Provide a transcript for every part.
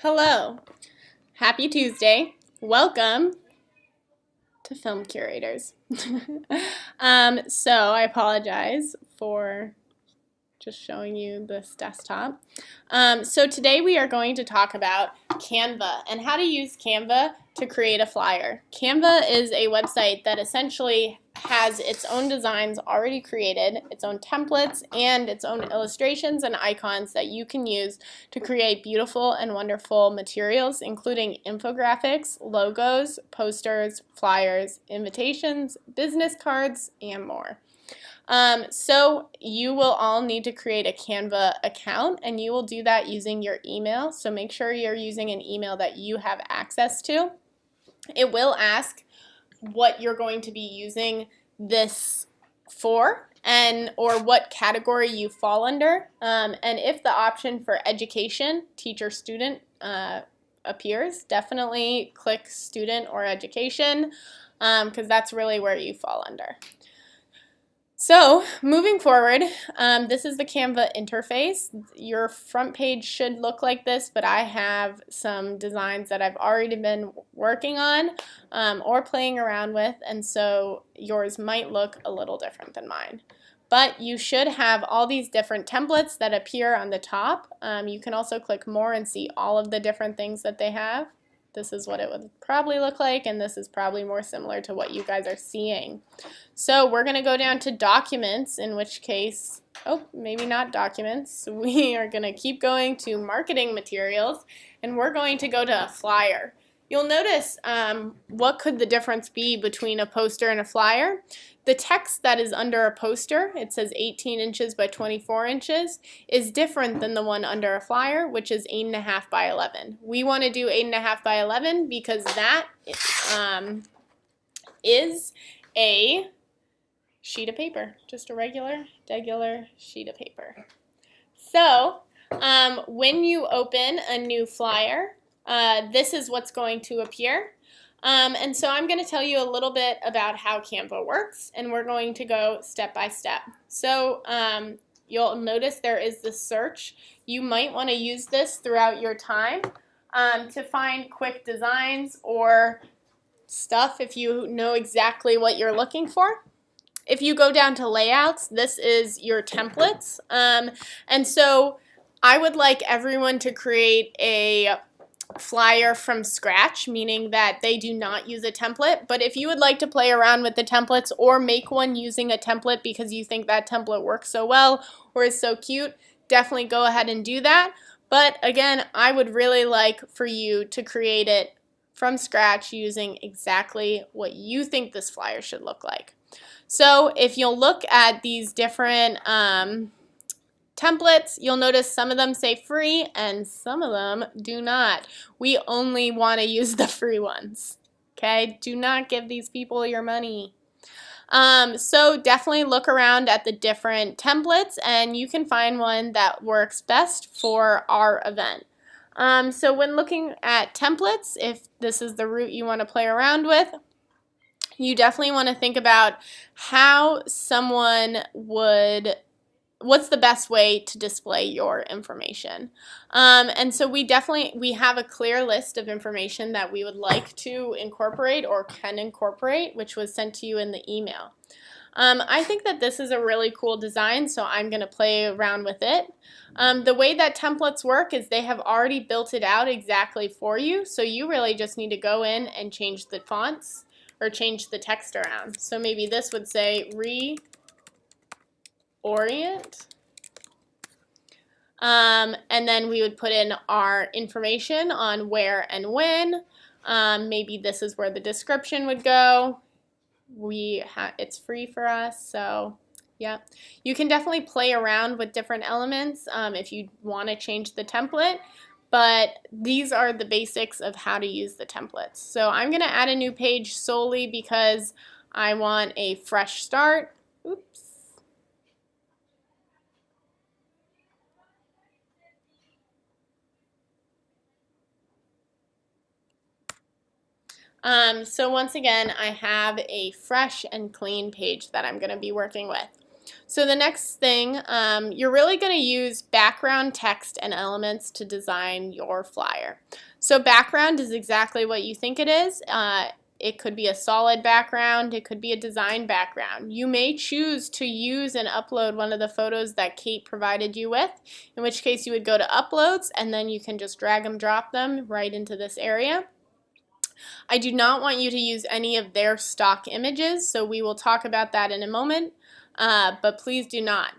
Hello, happy Tuesday. Welcome to Film Curators. So I apologize for just showing you this desktop. So today we are going to talk about Canva and how to use Canva to create a flyer. Canva is a website that essentially has its own designs already created, its own templates, and its own illustrations and icons that you can use to create beautiful and wonderful materials, including infographics, logos, posters, flyers, invitations, business cards, and more. So you will all need to create a Canva account, and you will do that using your email. So make sure you're using an email that you have access to. It will ask what you're going to be using this for or what category you fall under. And if the option for education, teacher, student appears, definitely click student or education because that's really where you fall under. So moving forward, this is the Canva interface. Your front page should look like this, but I have some designs that I've already been working on or playing around with, and so yours might look a little different than mine. But you should have all these different templates that appear on the top. You can also click more and see all of the different things that they have. This is what it would probably look like, and this is probably more similar to what you guys are seeing. So we're going to go down to documents, in which case, maybe not documents. We are going to keep going to marketing materials, and we're going to go to a flyer. You'll notice what could the difference be between a poster and a flyer. The text that is under a poster, it says 18 inches by 24 inches, is different than the one under a flyer, which is 8.5 by 11. We want to do 8.5 by 11 because that is a sheet of paper, just a regular sheet of paper. So when you open a new flyer, this is what's going to appear. And so I'm going to tell you a little bit about how Canva works, and we're going to go step by step. So you'll notice there is this search. You might want to use this throughout your time to find quick designs or stuff if you know exactly what you're looking for. If you go down to layouts, this is your templates. And so I would like everyone to create a flyer from scratch, meaning that they do not use a template. But if you would like to play around with the templates or make one using a template because you think that template works so well or is so cute, definitely go ahead and do that. But again, I would really like for you to create it from scratch using exactly what you think this flyer should look like. So if you'll look at these different templates, you'll notice some of them say free and some of them do not. We only want to use the free ones. Okay? Do not give these people your money. So definitely look around at the different templates and you can find one that works best for our event. So when looking at templates, if this is the route you want to play around with, you definitely want to think about how someone would what's the best way to display your information. And so we have a clear list of information that we would like to incorporate or can incorporate, which was sent to you in the email. I think that this is a really cool design, so I'm going to play around with it. The way that templates work is they have already built it out exactly for you, so you really just need to go in and change the fonts or change the text around. So maybe this would say orient, and then we would put in our information on where and when. Maybe this is where the description would go. It's free for us, so yeah. You can definitely play around with different elements if you want to change the template, but these are the basics of how to use the templates. So I'm going to add a new page solely because I want a fresh start. Oops. So once again, I have a fresh and clean page that I'm going to be working with. So the next thing, you're really going to use background text and elements to design your flyer. So background is exactly what you think it is. It could be a solid background, it could be a design background. You may choose to use and upload one of the photos that Kate provided you with, in which case you would go to uploads and then you can just drag and drop them right into this area. I do not want you to use any of their stock images, so we will talk about that in a moment, but please do not.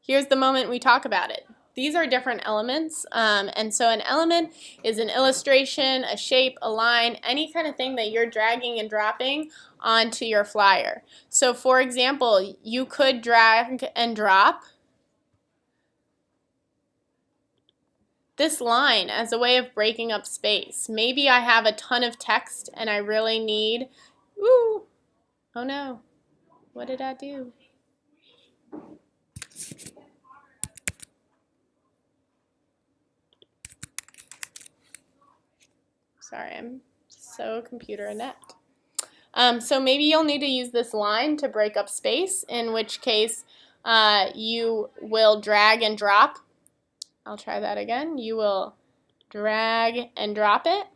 Here's the moment we talk about it. These are different elements, and so an element is an illustration, a shape, a line, any kind of thing that you're dragging and dropping onto your flyer. So for example, you could drag and drop this line as a way of breaking up space. Maybe I have a ton of text and I really need, oh no, what did I do? Sorry, I'm so computer inept. So maybe you'll need to use this line to break up space, in which case you will drag and drop. I'll try that again. You will drag and drop it.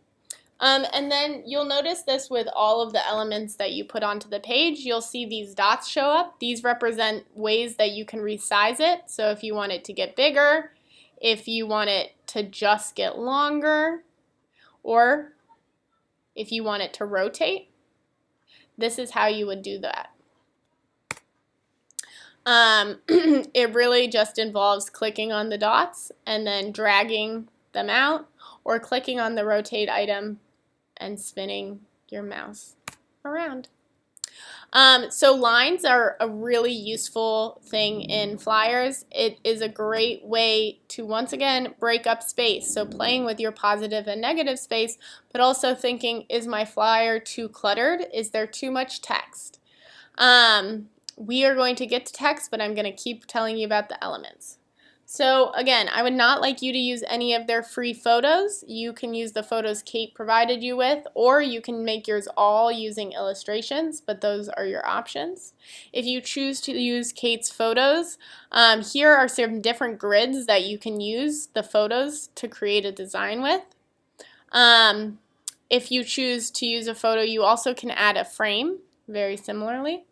And then you'll notice this with all of the elements that you put onto the page. You'll see these dots show up. These represent ways that you can resize it. So if you want it to get bigger, if you want it to just get longer, or if you want it to rotate, this is how you would do that. It really just involves clicking on the dots and then dragging them out, or clicking on the rotate item and spinning your mouse around. So lines are a really useful thing in flyers. It is a great way to, once again, break up space. So playing with your positive and negative space, but also thinking, is my flyer too cluttered? Is there too much text? We are going to get to text, but I'm going to keep telling you about the elements. So again, I would not like you to use any of their free photos. You can use the photos Kate provided you with, or you can make yours all using illustrations, but those are your options. If you choose to use Kate's photos, here are some different grids that you can use the photos to create a design with. If you choose to use a photo, you also can add a frame, very similarly.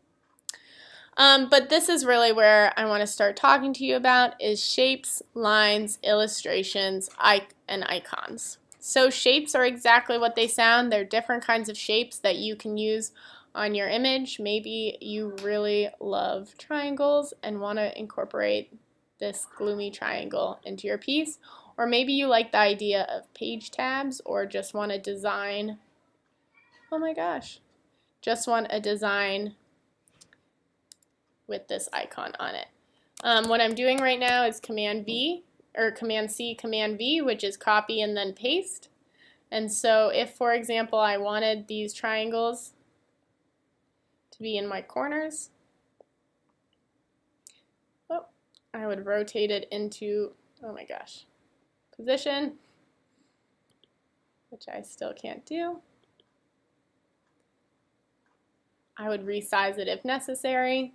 But this is really where I want to start talking to you about is shapes, lines, illustrations, and icons. So shapes are exactly what they sound. They're different kinds of shapes that you can use on your image. Maybe you really love triangles and want to incorporate this gloomy triangle into your piece. Or maybe you like the idea of page tabs, or just want to design, oh my gosh, just want a design with this icon on it. What I'm doing right now is Command V, or Command C, Command V, which is copy and then paste. And so if, for example, I wanted these triangles to be in my corners, I would rotate it into, oh my gosh, position, which I still can't do. I would resize it if necessary.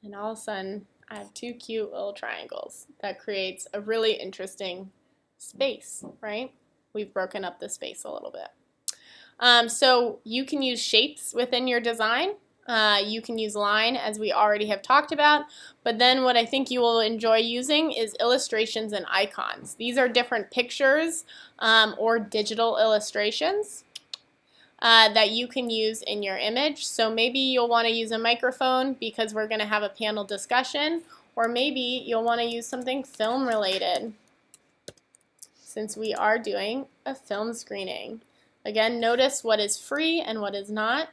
And all of a sudden, I have two cute little triangles. That creates a really interesting space, right? We've broken up the space a little bit. So you can use shapes within your design. You can use line, as we already have talked about. But then what I think you will enjoy using is illustrations and icons. These are different pictures or digital illustrations that you can use in your image. So maybe you'll want to use a microphone because we're going to have a panel discussion, or maybe you'll want to use something film related since we are doing a film screening. Again, notice what is free and what is not.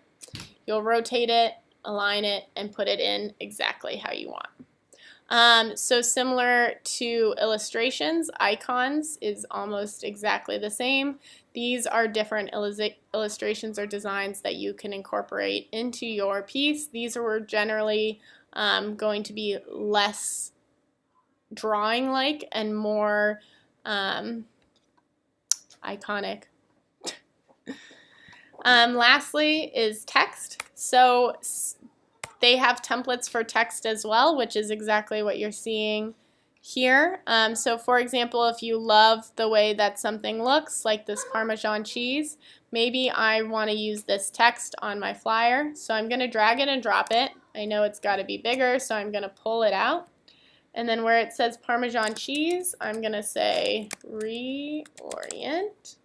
You'll rotate it, align it, and put it in exactly how you want. So similar to illustrations, icons is almost exactly the same. These are different illustrations or designs that you can incorporate into your piece. These are generally going to be less drawing-like and more iconic. Lastly is text. So they have templates for text as well, which is exactly what you're seeing here. So for example, if you love the way that something looks, like this Parmesan cheese, maybe I want to use this text on my flyer. So I'm going to drag it and drop it. I know it's got to be bigger, so I'm going to pull it out. And then where it says Parmesan cheese, I'm going to say reorient.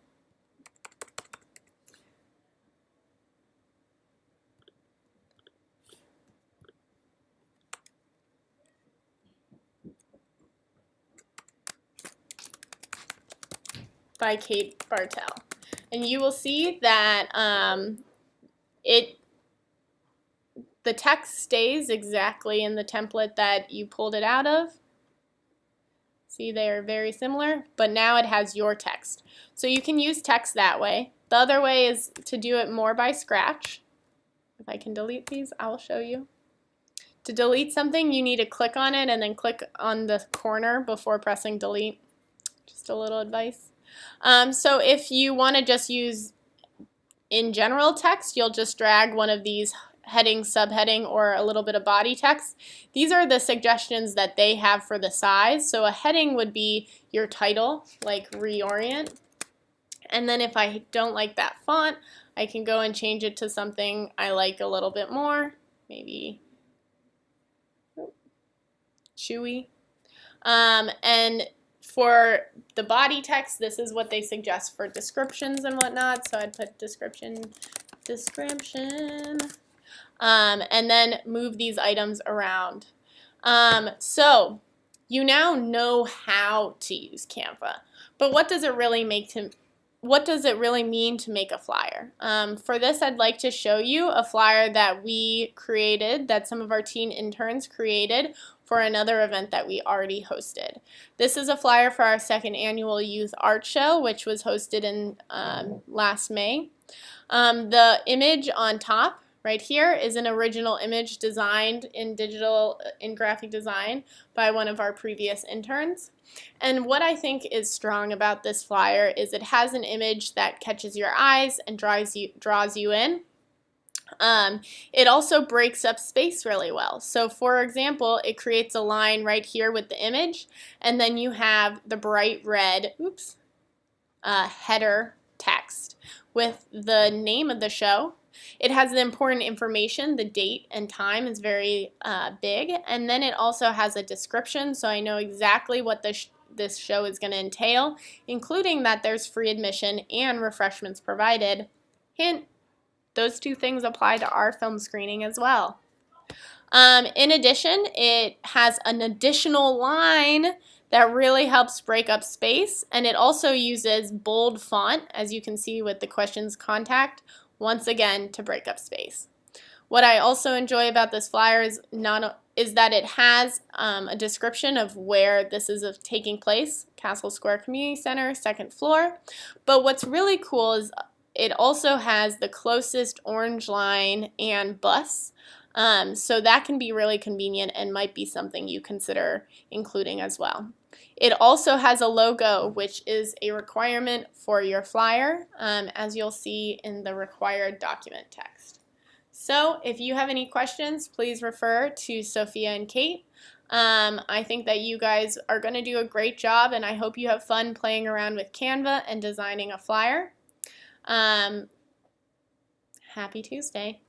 By Kate Bartel. And you will see that the text stays exactly in the template that you pulled it out of. See, they are very similar, but now it has your text. So you can use text that way. The other way is to do it more by scratch. If I can delete these, I will show you. To delete something, you need to click on it and then click on the corner before pressing delete. Just a little advice. So if you want to just use in general text, you'll just drag one of these heading, subheading, or a little bit of body text. These are the suggestions that they have for the size. So a heading would be your title, like reorient. And then if I don't like that font, I can go and change it to something I like a little bit more, maybe chewy. And for the body text, this is what they suggest for descriptions and whatnot. So I'd put description, and then move these items around. So you now know how to use Canva, but what does it really mean to make a flyer? For this, I'd like to show you a flyer that we created, that some of our teen interns created for another event that we already hosted. This is a flyer for our second annual Youth Art Show, which was hosted in last May. The image on top right here is an original image designed in graphic design by one of our previous interns. And what I think is strong about this flyer is it has an image that catches your eyes and draws you in. It also breaks up space really well. So for example, it creates a line right here with the image, and then you have the bright red header text with the name of the show. It has the important information, the date and time is very big, and then it also has a description, so I know exactly what this show is going to entail, including that there's free admission and refreshments provided. Hint, those two things apply to our film screening as well. In addition, it has an additional line that really helps break up space, and it also uses bold font, as you can see with the questions contact, once again to break up space. What I also enjoy about this flyer is that it has a description of where this is taking place, Castle Square Community Center, 2nd floor. But what's really cool is it also has the closest orange line and bus. So that can be really convenient and might be something you consider including as well. It also has a logo, which is a requirement for your flyer, as you'll see in the required document text. So if you have any questions, please refer to Sophia and Kate. I think that you guys are going to do a great job, and I hope you have fun playing around with Canva and designing a flyer. Happy Tuesday.